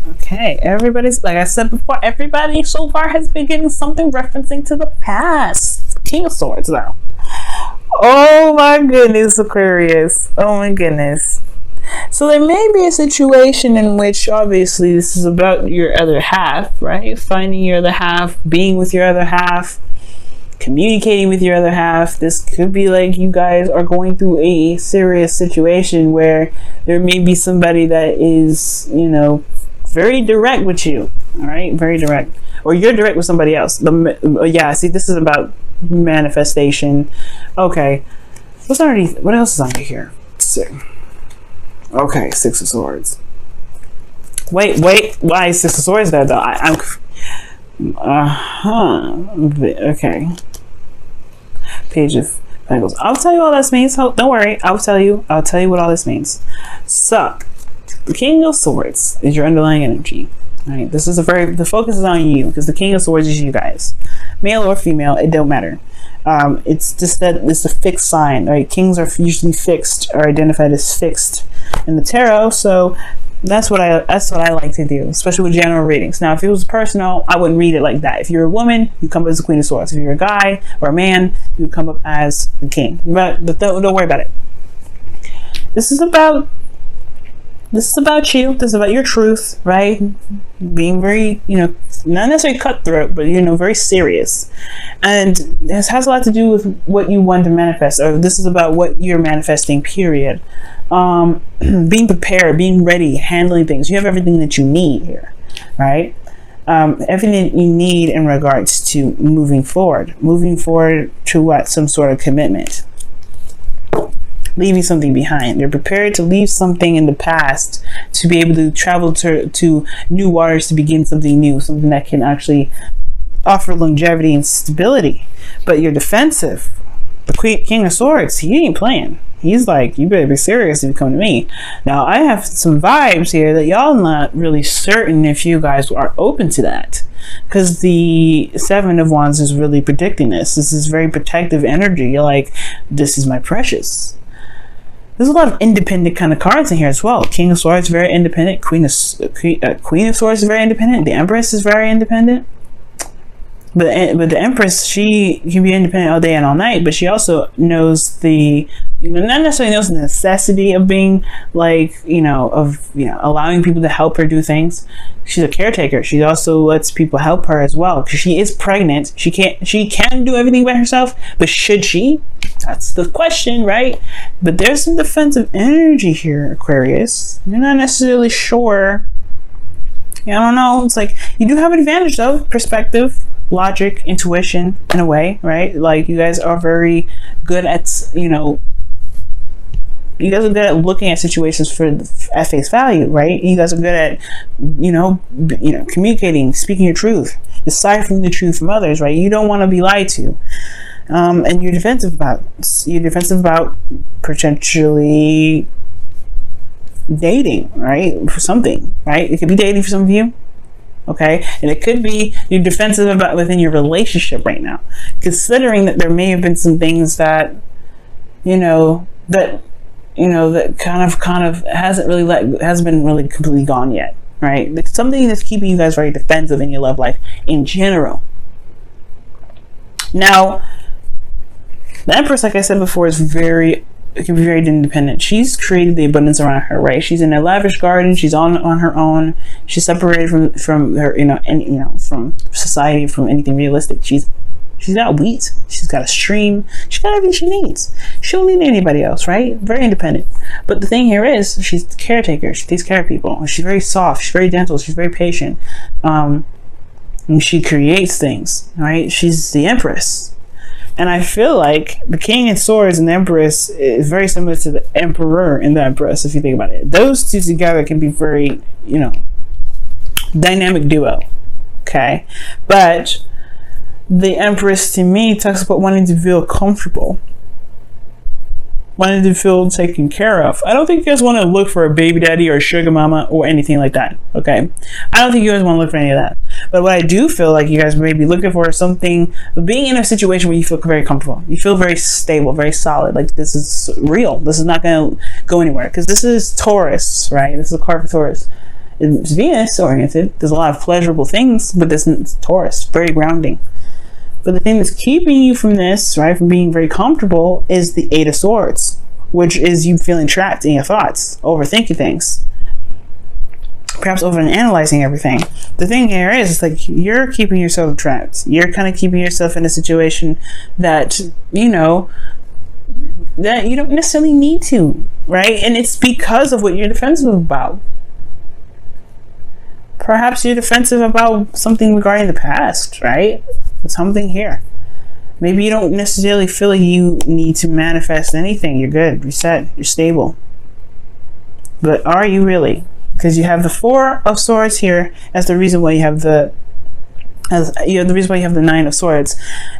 Okay, everybody's, like I said before, everybody so far has been getting something referencing to the past. King of Swords, though. Oh my goodness, Aquarius. Oh my goodness. So there may be a situation in which, obviously, this is about your other half, right? Finding your other half, being with your other half, communicating with your other half. This could be like you guys are going through a serious situation where there may be somebody that is, you know, very direct with you. All right, very direct, or you're direct with somebody else. Yeah, see, this is about manifestation. Okay, what's underneath? What else is under here? Okay, Six of Swords. Wait, why is Six of Swords there though? I'm okay. Page of Pentacles. I'll tell you all this means. Don't worry, I'll tell you what all this means. So the King of Swords is your underlying energy. Right, this is the focus is on you, because the King of Swords is you guys, male or female, it don't matter. It's just that it's a fixed sign, right? Kings are usually fixed, or identified as fixed in the tarot. So that's what I like to do, especially with general readings. Now, if it was personal, I wouldn't read it like that. If you're a woman, you come up as the Queen of Swords. If you're a guy or a man, you come up as the King. But don't worry about it. This is about you. This is about your truth, right? Being very, not necessarily cutthroat, but, very serious. And this has a lot to do with what you want to manifest, or this is about what you're manifesting, period. Being prepared, being ready, handling things. You have everything that you need here, right? Everything you need in regards to moving forward to what? Some sort of commitment. Leaving something behind. You're prepared to leave something in the past to be able to travel to new waters, to begin something new, something that can actually offer longevity and stability. But you're defensive. The King of Swords, he ain't playing. He's like, you better be serious if you come to me. Now, I have some vibes here that y'all not really certain if you guys are open to that, because the Seven of Wands is really predicting this. This is very protective energy. You're like, this is my precious. There's a lot of independent kind of cards in here as well. King of Swords, very independent. Queen of Swords is very independent. The Empress is very independent. But the Empress, she can be independent all day and all night, but she also knows not necessarily knows the necessity of being allowing people to help her do things. She's a caretaker. She also lets people help her as well, because she is pregnant. She can do everything by herself, but should she? That's the question, right? But there's some defensive energy here, Aquarius. You're not necessarily sure. I don't know. It's like you do have an advantage though, perspective, logic, intuition, in a way, right? Like you guys are very good at, you guys are good at looking at situations at face value, right? You guys are good at, communicating, speaking your truth, deciphering the truth from others, right? You don't want to be lied to. And you're defensive about potentially dating, right? For something, right? It could be dating for some of you. Okay, and it could be you're defensive about within your relationship right now, considering that there may have been some things that that kind of hasn't been really completely gone yet, right? It's something that's keeping you guys very defensive in your love life in general. Now, the Empress, like I said before, it can be very independent. She's created the abundance around her, right? She's in a lavish garden. She's on her own. She's separated from her, from society, from anything realistic. She's got wheat. She's got a stream. She's got everything she needs. She don't need anybody else, right? Very independent. But the thing here is, she's the caretaker. She takes care of people. She's very soft. She's very gentle. She's very patient. And she creates things, right? She's the Empress. And I feel like the King of Swords and the Empress is very similar to the Emperor and the Empress, if you think about it. Those two together can be very, dynamic duo. Okay? But the Empress, to me, talks about wanting to feel comfortable. Wanting to feel taken care of. I don't think you guys want to look for a baby daddy or a sugar mama or anything like that. Okay? I don't think you guys want to look for any of that. But what I do feel like you guys may be looking for is something, being in a situation where you feel very comfortable. You feel very stable, very solid. Like this is real. This is not going to go anywhere. Because this is Taurus, right? This is a card for Taurus. It's Venus oriented. There's a lot of pleasurable things, but this is Taurus, very grounding. But the thing that's keeping you from this, right, from being very comfortable, is the Eight of Swords, which is you feeling trapped in your thoughts, overthinking things, perhaps over analyzing everything. The thing here is, it's like you're keeping yourself trapped. You're kind of keeping yourself in a situation that, you know, that you don't necessarily need to, right? And it's because of what you're defensive about. Perhaps you're defensive about something regarding the past, right? Something here. Maybe you don't necessarily feel like you need to manifest anything. You're good, you're set, you're stable. But are you really? Because you have the Four of Swords here as the reason why you have the the reason why you have the Nine of Swords.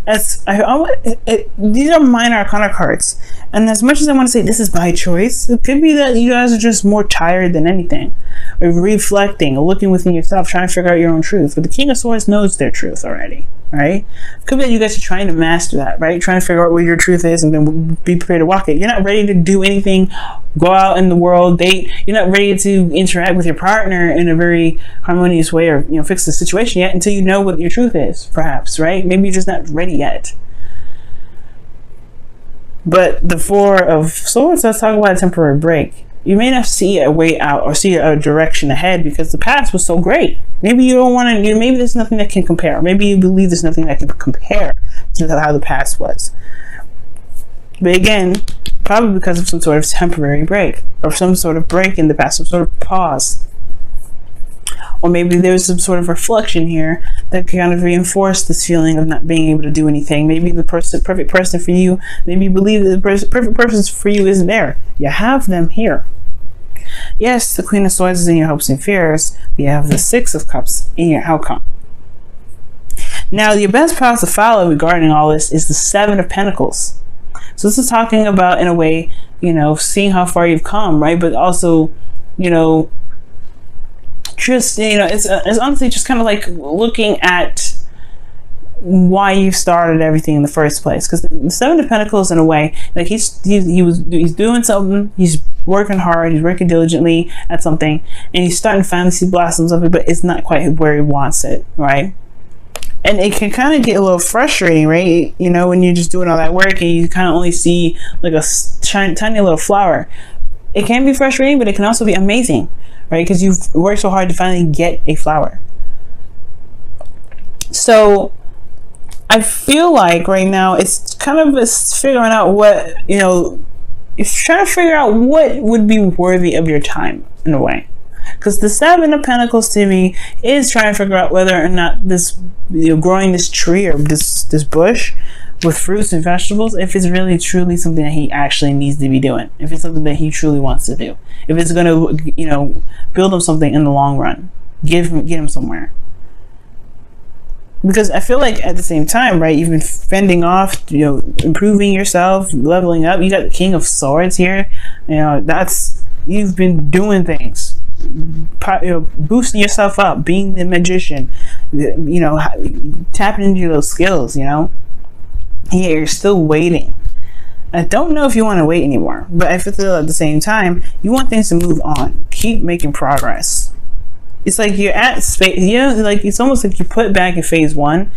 These are minor arcana cards, and as much as I want to say this is by choice, it could be that you guys are just more tired than anything, or reflecting, or looking within yourself, trying to figure out your own truth. But the King of Swords knows their truth already, right? It could be that you guys are trying to master that, right? Trying to figure out what your truth is, and then be prepared to walk it. You're not ready to do anything, go out in the world, date. You're not ready to interact with your partner in a very harmonious way, or fix the situation yet, until you know what your truth is, perhaps, right? Maybe you're just not ready yet. But the Four of Swords, let's talk about a temporary break. You may not see a way out or see a direction ahead because the past was so great. Maybe you don't want to, maybe there's nothing that can compare. Maybe you believe there's nothing that can compare to how the past was. But again, probably because of some sort of temporary break, or some sort of break in the past, some sort of pause. Or maybe there's some sort of reflection here that kind of reinforce this feeling of not being able to do anything. Maybe the perfect person for you, maybe you believe that the perfect person for you isn't there. You have them here. Yes, the Queen of Swords is in your hopes and fears, but you have the Six of Cups in your outcome. Now, your best path to follow regarding all this is the Seven of Pentacles. So this is talking about, in a way, seeing how far you've come, right? But also, just, it's honestly just kind of like looking at why you started everything in the first place. Because the Seven of Pentacles, in a way, like he's doing something, he's working hard, he's working diligently at something, and he's starting to finally see blossoms of it, but it's not quite where he wants it, right? And it can kind of get a little frustrating, right? When you're just doing all that work and you kind of only see like a tiny little flower. It can be frustrating, but it can also be amazing, right? Because you've worked so hard to finally get a flower. So I feel like right now it's kind of figuring out what, it's trying to figure out what would be worthy of your time, in a way. Because the Seven of Pentacles to me is trying to figure out whether or not this, growing this tree or this bush with fruits and vegetables, if it's really truly something that he actually needs to be doing, if it's something that he truly wants to do, if it's going to, build him something in the long run, get him somewhere. Because I feel like at the same time, right, you've been fending off, improving yourself, leveling up. You got the King of Swords here. You've been doing things, boosting yourself up, being the magician, tapping into those skills, Yeah, you're still waiting. I don't know if you want to wait anymore, but I feel at the same time, you want things to move on. Keep making progress. It's like you're at space, like it's almost like you put back in phase one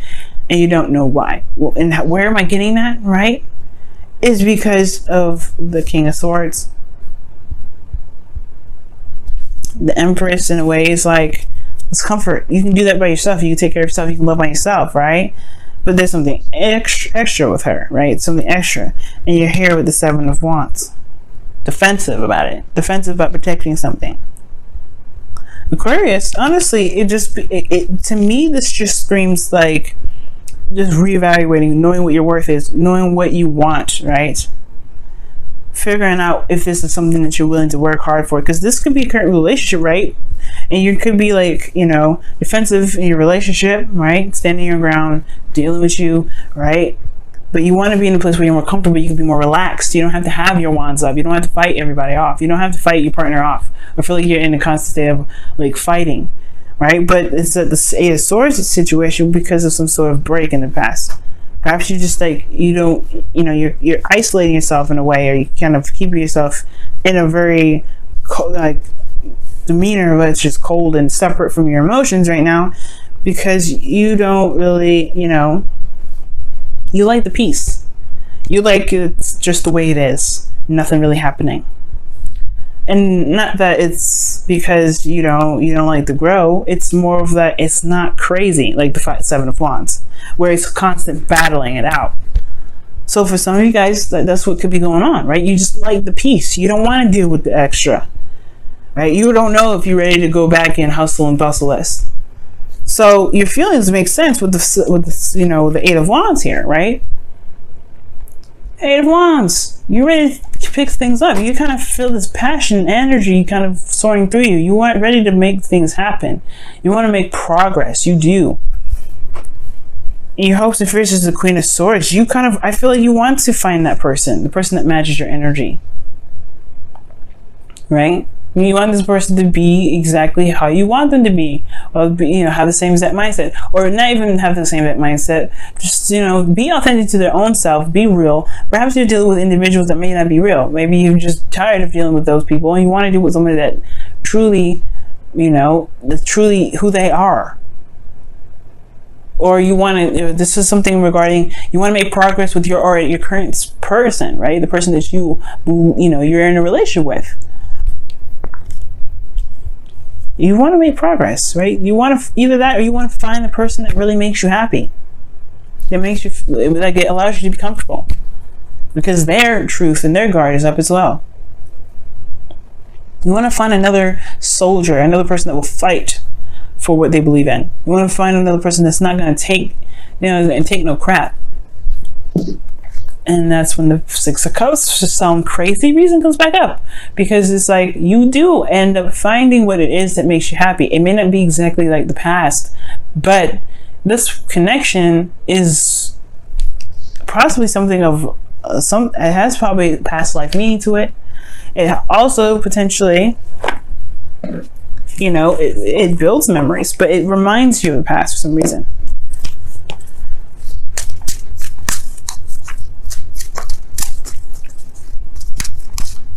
and you don't know why. Well, and where am I getting that, right? Is because of the King of Swords. The Empress, in a way, is like, it's comfort. You can do that by yourself. You can take care of yourself. You can love on yourself, right? But there's something extra with her, right? Something extra. And you're here with the Seven of Wands. Defensive about it. Defensive about protecting something. Aquarius, honestly, to me, this just screams like just reevaluating, knowing what your worth is, knowing what you want, right? Figuring out if this is something that you're willing to work hard for, because this could be a current relationship, right? And you could be like, defensive in your relationship, right? Standing your ground, dealing with you, right? But you want to be in a place where you're more comfortable, you can be more relaxed. You don't have to have your wands up. You don't have to fight everybody off. You don't have to fight your partner off or feel like you're in a constant state of like fighting, right? But it's the Eight of Swords situation because of some sort of break in the past. Perhaps you just like, you're isolating yourself in a way, or you kind of keep yourself in a very demeanor that's just cold and separate from your emotions right now, because you don't really, you like the peace. You like it's just the way it is, nothing really happening. And not that it's because you don't like to grow. It's more of that it's not crazy like the Seven of Wands, where it's constant battling it out. So for some of you guys, that's what could be going on, right? You just like the peace. You don't want to deal with the extra, right? You don't know if you're ready to go back and hustle and bustle less. So your feelings make sense with the Eight of Wands here, right? Eight of Wands. You're ready to pick things up. You kind of feel this passion, energy kind of soaring through you. You want ready to make things happen. You want to make progress. You do. In your hopes and fears is the Queen of Swords. I feel like you want to find that person, the person that matches your energy. Right? You want this person to be exactly how you want them to be. Or, have the same exact mindset. Or not even have the same exact mindset. Just, be authentic to their own self. Be real. Perhaps you're dealing with individuals that may not be real. Maybe you're just tired of dealing with those people and you want to deal with somebody that truly, that's truly who they are. Or you want to, this is something regarding, you want to make progress with your current person, right? The person that you're in a relationship with. You want to make progress, right? You want to either that, or you want to find the person that really makes you happy. That makes you, like, it allows you to be comfortable, because their truth and their guard is up as well. You want to find another soldier, another person that will fight for what they believe in. You want to find another person that's not going to take no crap. And that's when the Six of Cups, for some crazy reason, comes back up. Because it's like, you do end up finding what it is that makes you happy. It may not be exactly like the past, but this connection is possibly something of it has probably past life meaning to it. It also potentially, it builds memories, but it reminds you of the past for some reason.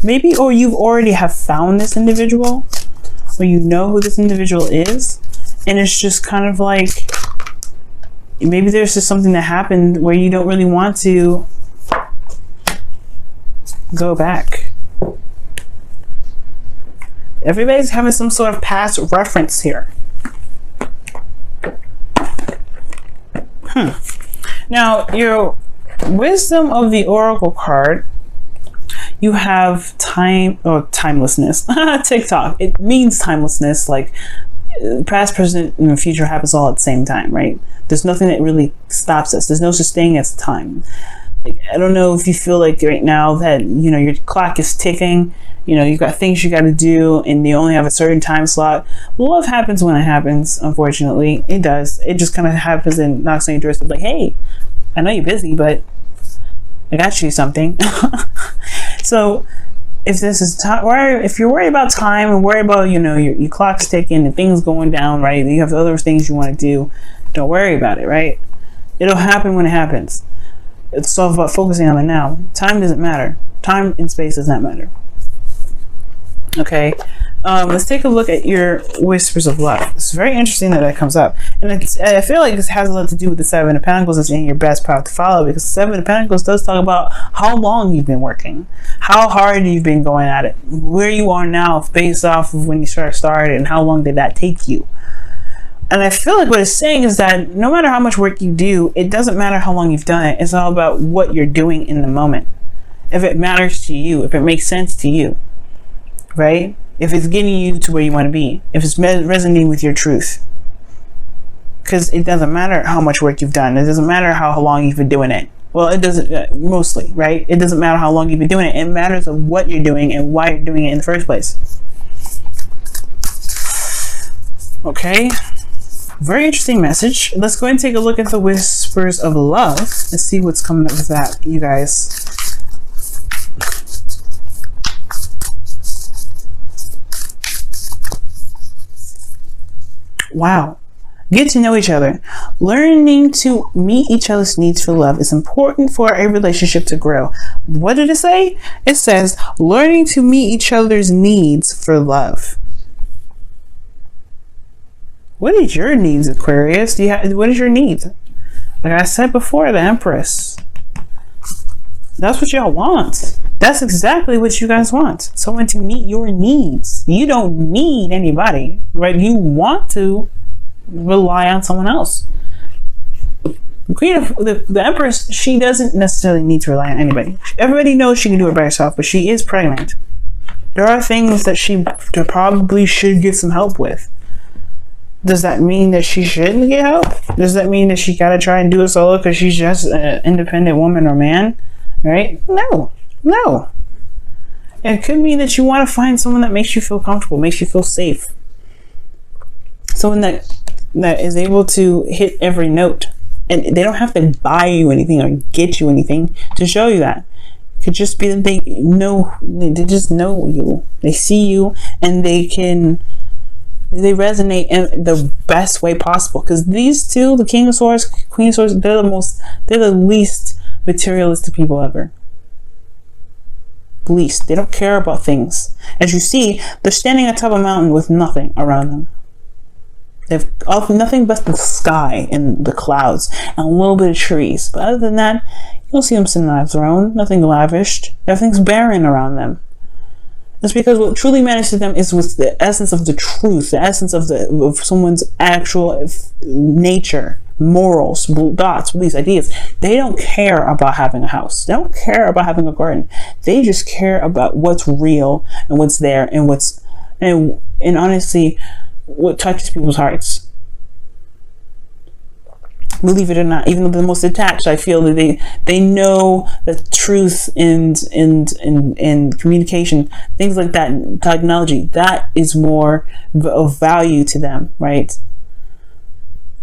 Maybe, or you already have found this individual, or you know who this individual is, and it's just kind of like, maybe there's just something that happened where you don't really want to go back. Everybody's having some sort of past reference here. Now, your Wisdom of the Oracle card, you have time or timelessness. TikTok. It means timelessness, like past, present, and future happens all at the same time, right? There's nothing that really stops us. There's no such thing as time. Like, I don't know if you feel like right now that, your clock is ticking, you've got things you got to do and you only have a certain time slot. Love happens when it happens, unfortunately. It does. It just kind of happens and knocks on your doorstep like, hey, I know you're busy, but I got you something. So if this is if you're worried about time and worried about, your clock's ticking and things going down, right? You have other things you want to do. Don't worry about it, right? It'll happen when it happens. It's all about focusing on the now. Time doesn't matter. Time and space does not matter. Okay. Let's take a look at your Whispers of Love. It's very interesting that comes up. And I feel like this has a lot to do with the Seven of Pentacles that's in your best path to follow, because Seven of Pentacles does talk about how long you've been working, how hard you've been going at it, where you are now based off of when you started, and how long did that take you. And I feel like what it's saying is that no matter how much work you do, it doesn't matter how long you've done it. It's all about what you're doing in the moment. If it matters to you, if it makes sense to you, right? If it's getting you to where you want to be, if it's resonating with your truth. Because it doesn't matter how much work you've done. It doesn't matter how long you've been doing it. Well, it doesn't, mostly, right? It doesn't matter how long you've been doing it. It matters of what you're doing and why you're doing it in the first place. Okay. Very interesting message. Let's go ahead and take a look at the Whispers of Love. Let's see what's coming up with that, you guys. Wow. Get to know each other. Learning to meet each other's needs for love is important for a relationship to grow. What did it say? It says learning to meet each other's needs for love. What is your needs, Aquarius? What is your needs? Like I said before, the Empress. That's what y'all want. That's exactly what you guys want. Someone to meet your needs. You don't need anybody, right? You want to rely on someone else. The Empress, she doesn't necessarily need to rely on anybody. Everybody knows she can do it by herself, but she is pregnant. There are things that she probably should get some help with. Does that mean that she shouldn't get help? Does that mean that she gotta try and do it solo because she's just an independent woman or man? Right? No. It could mean that you want to find someone that makes you feel comfortable, makes you feel safe. Someone that is able to hit every note. And they don't have to buy you anything or get you anything to show you that. It could just be that they just know you. They see you and they resonate in the best way possible. Because these two, the King of Swords, Queen of Swords, they're the least materialistic people ever. Least. They don't care about things. As you see, they're standing atop a mountain with nothing around them. They've nothing but the sky and the clouds and a little bit of trees. But other than that, you don't see them sitting on a throne. Nothing lavished. Everything's barren around them. It's because what truly matters to them is with the essence of the truth, the essence of someone's actual nature, morals, thoughts, beliefs, ideas. They don't care about having a house. They don't care about having a garden. They just care about what's real and what's there and and honestly, what touches people's hearts. Believe it or not, even the most attached, I feel that they know the truth and communication, things like that, and technology, that is more of value to them, right?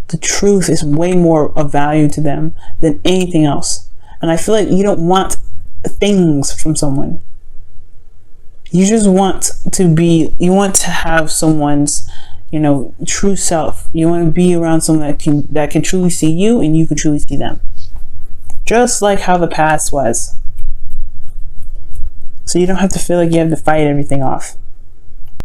The truth is way more of value to them than anything else. And I feel like you don't want things from someone. You just want to have someone's, true self. You want to be around someone that can truly see you and you can truly see them. Just like how the past was. So you don't have to feel like you have to fight everything off.